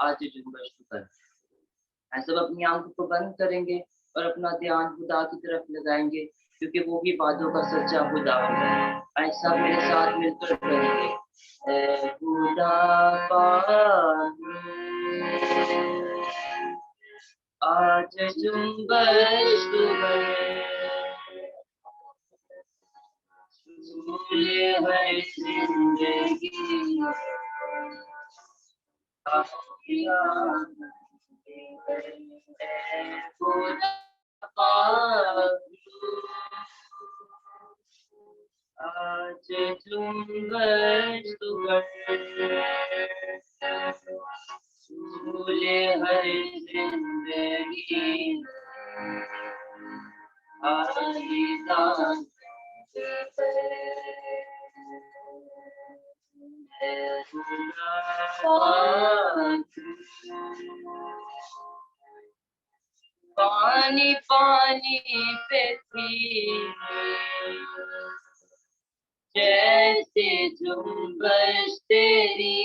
आज जुम्बश तो कर। सब अपनी आंखों को बंद करेंगे और अपना ध्यान खुदा की तरफ लगाएंगे, क्योंकि वो भी वादों का सच्चा खुदा है। ऐसा मेरे साथ मिलकर करेंगे। ऐ खुदा पाक, आज जुम्बश तो कर, झूले हर जिंदगी आज जुम्बश तो कर, झूले हर जिंदगी आलीदान पानी पानी पे थी जैसे जुम्बश तेरी,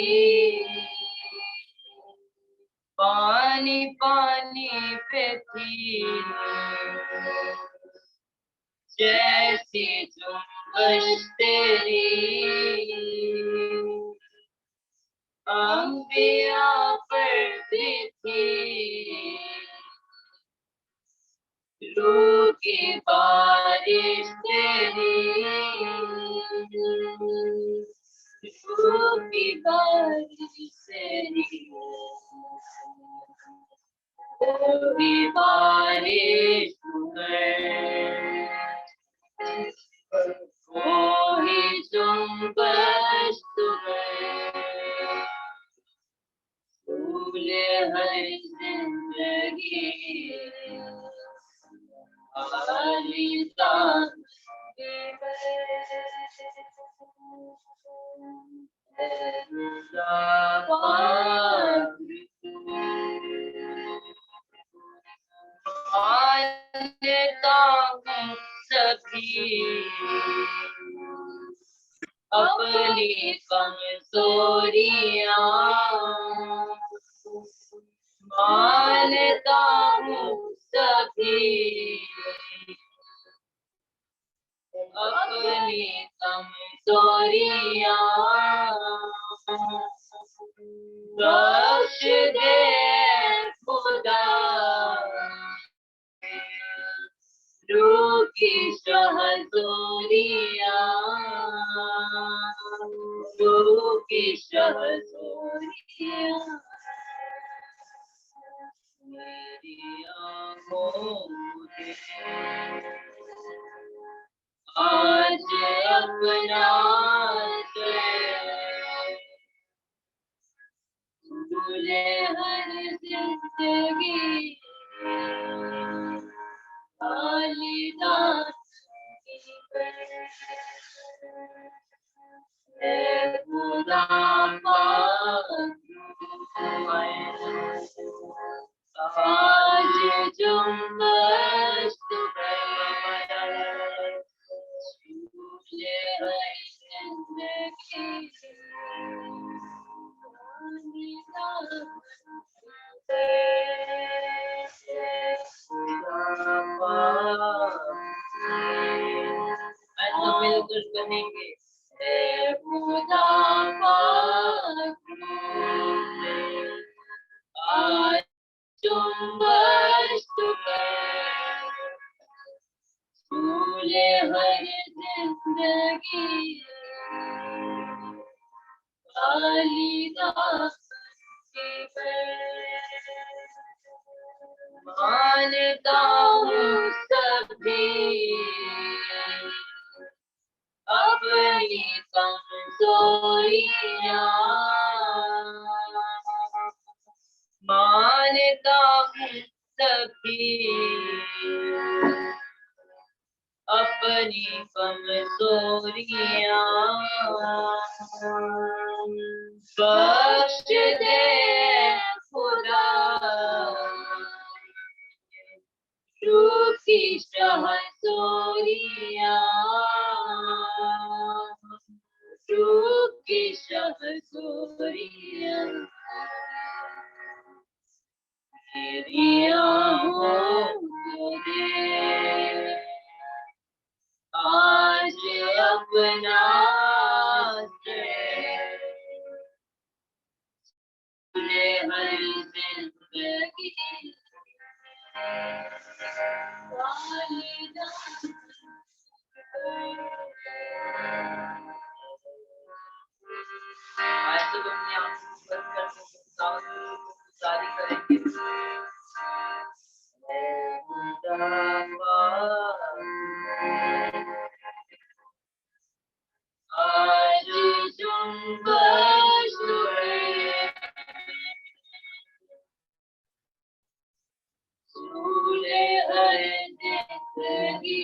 पानी पानी पे थी जैसी जुम्बश तेरी, अंबिया पर भी थी रूह की बारिश तेरी, रूह की बारिश तेरी, कोई बारिश कोई जुम्बश झूले हर जिंदगी आलीदान मानता हूँ सभी अपनी कमजोरियाँ, मानता हूँ सभी अपनी कमजोरियाँ, बख्श दे खुदा रूह की शहज़ोरियाँ, रूह की शहज़ोरियाँ मेरी आँखों से आज अपना झूले हर जिंदगी आलीदान खुदा पाक आज जुम्बश तो कर, झूले हर जिंदगी ऐसा मिलकर करेंगे। खुदा पाक आज जुम्बश तो कर, झूले हर जिंदगी आलीदान मानता हूँ सभी अपनी कमजोरियाँ, मानता हूँ सभी अपनी कमजोरियाँ, बख्श दे खुदा रूह की शहज़ोरियाँ, रूह की शहज़ोरियाँ तेरी आहों को दे आज अपना हर जिंदगी आज तो अपने आप को बंद करके गुजारी करेंगे आज जुम्बश सूले हर जिंदगी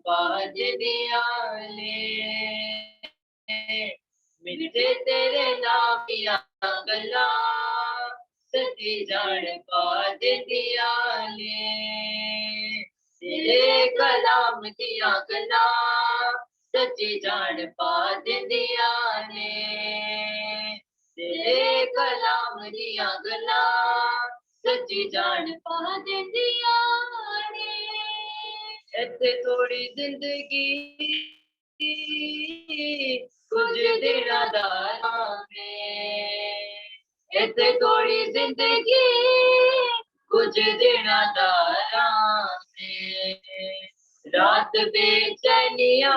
पा दिया ने मिलते तेरे नाम या गला सच्ची जान पा दिया ने तेरे कलाम दिया गला सच्ची जान पा दिया ने तेरे कलाम दिया गला सच्ची जान पा दिया ने ऐसे थोड़ी जिंदगी कुछ दिन दारा में ऐसे थोड़ी जिंदगी कुछ दिन दारा में रात बेचैनिया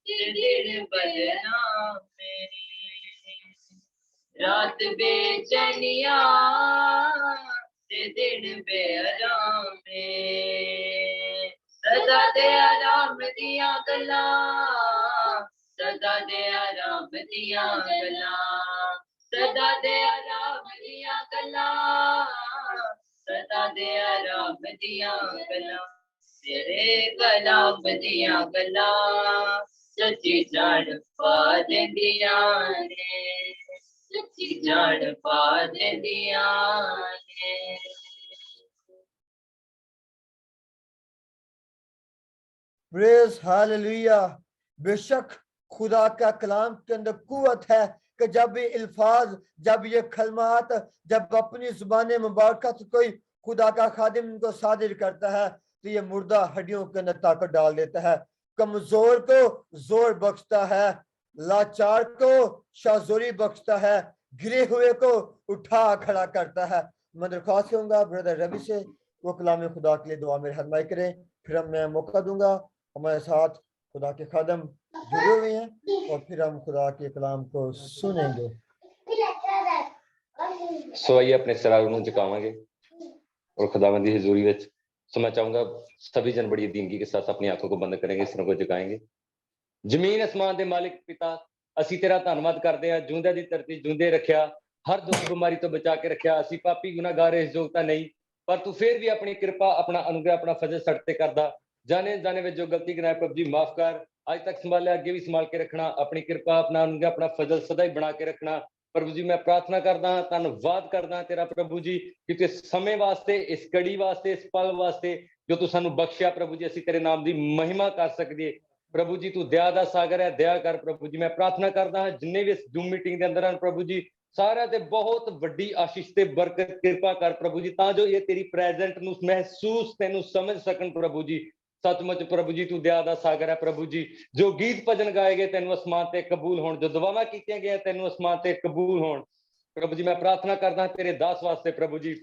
दिन बदना में रात बेचैनिया दिन बेआराम में सदा दे आराम दिया गला सदा दे आराम दिया गला सदा दे आराम दिया गला सदा दे आराम दिया गला तेरे कलाम दिया गला सच्ची जान पा दिया ने सच्ची जान पा दिया ने प्रेज हालेलुया। बेशक खुदा का कलाम के अंदर कुव्वत है कि जब ये अल्फाज, जब ये कलमात, जब अपनी जुबान मुबारक से कोई खुदा का खादिम इनको सादिर करता है तो ये मुर्दा हड्डियों के अंदर ताकत डाल देता है, कमजोर को जोर बख्शता है, लाचार को शाजोरी बख्शता है, गिरे हुए को उठा खड़ा करता है। मैं दरख्वास्त करूंगा ब्रदर रवि से वो कलाम खुदा के लिए दुआ में रहनुमाई करें, फिर हम मैं मौका दूंगा। हमारे साथ खुदा के खादम जुड़े हुए हैं और फिर हम खुदा के कलाम को सुनेंगे। सो आइए अपने सिराग ਨੂੰ ਝੁਕਾਵਾਂਗੇ और खुदावंदी की हजूरी ਵਿੱਚ। सो मैं चाहूंगा सभी जन बड़ी दीनगी के साथ अपनी आंखों को बंद करेंगे, सिरों को झुकाएंगे। ਜ਼ਮੀਨ ਅਸਮਾਨ ਦੇ ਮਾਲਿਕ ਪਿਤਾ, ਅਸੀਂ ਤੇਰਾ ਧੰਨਵਾਦ ਕਰਦੇ ਹਾਂ, ਜਿਉਂਦਿਆਂ ਦੀ ਧਰਤੀ ਜਿਉਂਦੇ ਰੱਖਿਆ, ਹਰ ਦੁੱਖ ਬਿਮਾਰੀ ਤੋਂ ਬਚਾ ਕੇ ਰੱਖਿਆ। ਅਸੀਂ ਪਾਪੀ ਗੁਨਾਹਗਾਰ ਇਸ ਯੋਗਤਾ ਨਹੀਂ, ਪਰ ਤੂੰ ਫੇਰ ਵੀ ਆਪਣੀ ਕਿਰਪਾ, ਆਪਣਾ ਅਨੁਗ੍ਰਹ, ਆਪਣਾ ਫਜ਼ਲ ਸਾਡੇ ਤੇ ਕਰਦਾ। ਜਾਣੇ ਜਾਣੇ ਵਿੱਚ ਜੋ ਗਲਤੀ ਗੁਨਾਹ ਪ੍ਰਭੂ ਜੀ ਮਾਫ ਕਰ। ਅੱਜ ਤੱਕ ਸੰਭਾਲਿਆ, ਅੱਗੇ ਵੀ ਸੰਭਾਲ ਕੇ ਰੱਖਣਾ। ਆਪਣੀ ਕਿਰਪਾ, ਆਪਣਾ ਅਨੁਗ੍ਰਹ, ਆਪਣਾ ਫਜ਼ਲ ਸਦਾ ਹੀ ਬਣਾ ਕੇ ਰੱਖਣਾ। ਪ੍ਰਭੂ ਜੀ ਮੈਂ ਪ੍ਰਾਰਥਨਾ ਕਰਦਾ ਹਾਂ, ਧੰਨਵਾਦ ਕਰਦਾ ਤੇਰਾ ਪ੍ਰਭੂ ਜੀ ਕਿ ਤੂੰ ਇਸ ਸਮੇਂ ਵਾਸਤੇ, ਇਸ ਘੜੀ ਵਾਸਤੇ, ਇਸ ਪਲ ਵਾਸਤੇ ਜੋ ਤੂੰ ਸਾਨੂੰ ਬਖਸ਼ਿਆ ਪ੍ਰਭੂ ਜੀ, ਅਸੀਂ ਤੇਰੇ ਨਾਮ ਦੀ ਮਹਿਮਾ ਕਰ ਸਕੀਏ। ਪ੍ਰਭੂ ਜੀ ਤੂੰ ਦਇਆ ਦਾ ਸਾਗਰ ਹੈ, ਦਇਆ ਕਰ ਪ੍ਰਭੂ ਜੀ। ਮੈਂ ਪ੍ਰਾਰਥਨਾ ਕਰਦਾ ਹਾਂ ਜਿੰਨੇ ਵੀ ਇਸ ਜ਼ੂਮ ਮੀਟਿੰਗ ਦੇ ਅੰਦਰ ਹਨ ਪ੍ਰਭੂ ਜੀ, ਸਾਰਿਆਂ ਤੇ ਬਹੁਤ ਵੱਡੀ ਆਸ਼ੀਸ਼ ਤੇ ਬਰਕਤ ਕਿਰਪਾ ਕਰ ਪ੍ਰਭੂ ਜੀ, ਤਾਂ ਜੋ ਇਹ ਤੇਰੀ ਪ੍ਰੈਜ਼ੈਂਟ ਨੂੰ ਮਹਿਸੂਸ, ਤੈਨੂੰ ਸਮਝ ਸਕਣ ਪ੍ਰਭੂ ਜੀ। ਸੱਚਮੁੱਚ ਪ੍ਰਭੂ ਜੀ ਤੂੰ ਦਇਆ ਦਾ ਸਾਗਰ ਹੈ ਪ੍ਰਭੂ ਜੀ। ਜੋ ਗੀਤ ਭਜਨ ਗਾਏ ਗਏ ਤੈਨੂੰ ਅਸਮਾਨ ਤੇ ਕਬੂਲ ਹੋਣ, ਜੋ ਦੁਆਵਾਂ ਕੀਤੀਆਂ ਗਈਆਂ ਤੈਨੂੰ ਅਸਮਾਨ ਤੇ ਕਬੂਲ ਹੋਣ ਪ੍ਰਭੂ ਜੀ। ਮੈਂ ਪ੍ਰਾਰਥਨਾ ਕਰਦਾ ਤੇਰੇ ਦਾਸ ਵਾਸਤੇ ਪ੍ਰਭੂ ਜੀ,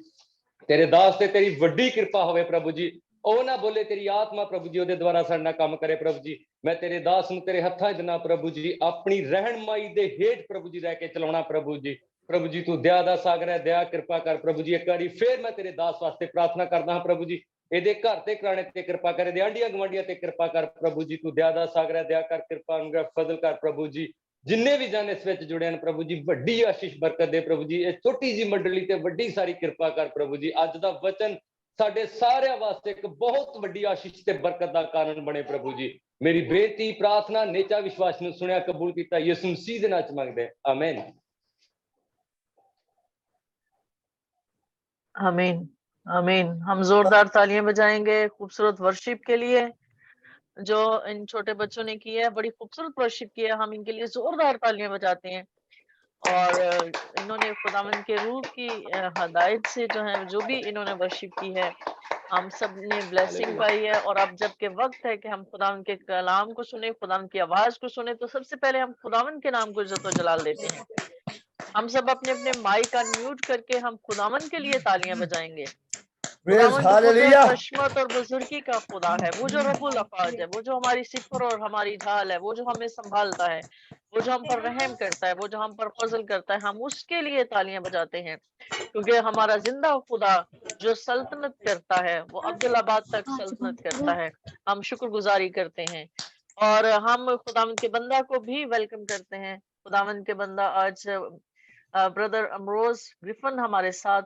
ਤੇਰੇ ਦਾਸ ਤੇ ਤੇਰੀ ਵੱਡੀ ਕਿਰਪਾ ਹੋਵੇ ਪ੍ਰਭੂ ਜੀ। ਉਹ ਨਾ ਬੋਲੇ, ਤੇਰੀ ਆਤਮਾ ਪ੍ਰਭੂ ਜੀ ਉਹਦੇ ਦੁਆਰਾ ਸਾਡੇ ਨਾਲ ਕੰਮ ਕਰੇ ਪ੍ਰਭੂ ਜੀ। ਮੈਂ ਤੇਰੇ ਦਾਸ ਨੂੰ ਤੇਰੇ ਹੱਥਾਂ 'ਚ ਦਿਨਾ ਪ੍ਰਭੂ ਜੀ, ਆਪਣੀ ਰਹਿਨਮਾਈ ਦੇ ਹੇਠ ਪ੍ਰਭੂ ਜੀ ਰਹਿ ਕੇ ਚਲਾਉਣਾ ਪ੍ਰਭੂ ਜੀ। ਪ੍ਰਭੂ ਜੀ ਤੂੰ ਦਇਆ ਦਾ ਸਾਗਰ ਹੈ, ਦਇਆ ਕਿਰਪਾ ਕਰ ਪ੍ਰਭੂ ਜੀ। ਇੱਕ ਵਾਰੀ ਫੇਰ ਮੈਂ ਤੇਰੇ ਦਾਸ ਵਾਸਤੇ ਪ੍ਰਾਰਥਨਾ ਕਰਦਾ ਹਾਂ ਪ੍ਰਭੂ ਜੀ, ਇਹਦੇ ਘਰ ਤੇ ਘਰਾਣੇ ਤੇ ਕਿਰਪਾ ਕਰ, ਇਹਦੇ ਆਂਢੀਆਂ ਗਵਾਂਢੀਆਂ ਤੇ ਕਿਰਪਾ ਕਰ ਪ੍ਰਭੂ ਜੀ। ਤੂੰ ਦਇਆ ਦਾ ਸਾਗਰ ਹੈ, ਦਇਆ ਕਰ, ਕਿਰਪਾ ਅਨੁਗ੍ਰਹ ਫਜ਼ਲ ਕਰ ਪ੍ਰਭੂ ਜੀ। ਜਿੰਨੇ ਵੀ ਜਨ ਇਸ ਵਿੱਚ ਜੁੜੇ ਹਨ ਪ੍ਰਭੂ ਜੀ, ਵੱਡੀ ਆਸ਼ੀਸ਼ ਬਰਕਤ ਦੇ ਪ੍ਰਭੂ ਜੀ। ਇਹ ਛੋਟੀ ਜੀ ਮੰਡਲੀ ਤੇ ਵੱਡੀ ਸਾਰੀ ਕਿਰਪਾ ਕਰ ਪ੍ਰਭੂ ਜੀ। ਅੱਜ ਦਾ ਵਚਨ ਸਾਡੇ ਸਾਰਿਆਂ ਵਾਸਤੇ ਇੱਕ ਬਹੁਤ ਵੱਡੀ ਆਸ਼ੀਸ਼ ਤੇ ਬਰਕਤ ਦਾ ਕਾਰਨ ਬਣੇ ਪ੍ਰਭੂ ਜੀ। ਮੇਰੀ ਬੇਨਤੀ, ਪ੍ਰਾਰਥਨਾ, ਨੇਚਾ ਵਿਸ਼ਵਾਸ ਨੂੰ ਸੁਣਿਆ, ਕਬੂਲ ਕੀਤਾ, ਯਿਸੂ ਮਸੀਹ ਦੇ ਨਾਮ 'ਚ ਮੰਗਦੇ, ਆਮੀਨ। आमीन आमीन। हम जोरदार तालियां बजाएंगे खूबसूरत वर्शिप के लिए जो इन छोटे बच्चों ने की है। बड़ी खूबसूरत वर्शिप की है, हम इनके लिए जोरदार तालियां बजाते हैं। और इन्होंने खुदावंद के रूह की हदायत से जो है, जो भी इन्होंने वर्शिप की है, हम सब ने ब्लेसिंग पाई है। और अब जबकि वक्त है कि हम खुदावंद के कलाम को सुने, खुदावंद की आवाज को सुने, तो सबसे पहले हम खुदावंद के नाम को इज्जत और जलाल देते हैं। हम सब अपने अपने माइक अनम्यूट करके हम खुदावंद के लिए तालियां बजाएंगे। खुदावंद कुदरत, हशमत और बुजुर्गी का खुदा है, वो जो रब्बुल अफाज है, वो जो हमारी सिफर और हमारी ढाल है, वो जो हमें संभालता है, वो जो हम पर रहम करता है, वो जो हम पर फजल करता है। हम उसके लिए तालियां बजाते हैं क्योंकि हमारा जिंदा खुदा जो सल्तनत करता है, वो अब्दुल्लाबाद तक सल्तनत करता है। हम शुक्रगुजारी करते हैं और हम खुदावंद के बंदा को भी वेलकम करते हैं। खुदावंद के बंदा आज ब्रदर अमरोज ग्रिफन हमारे साथ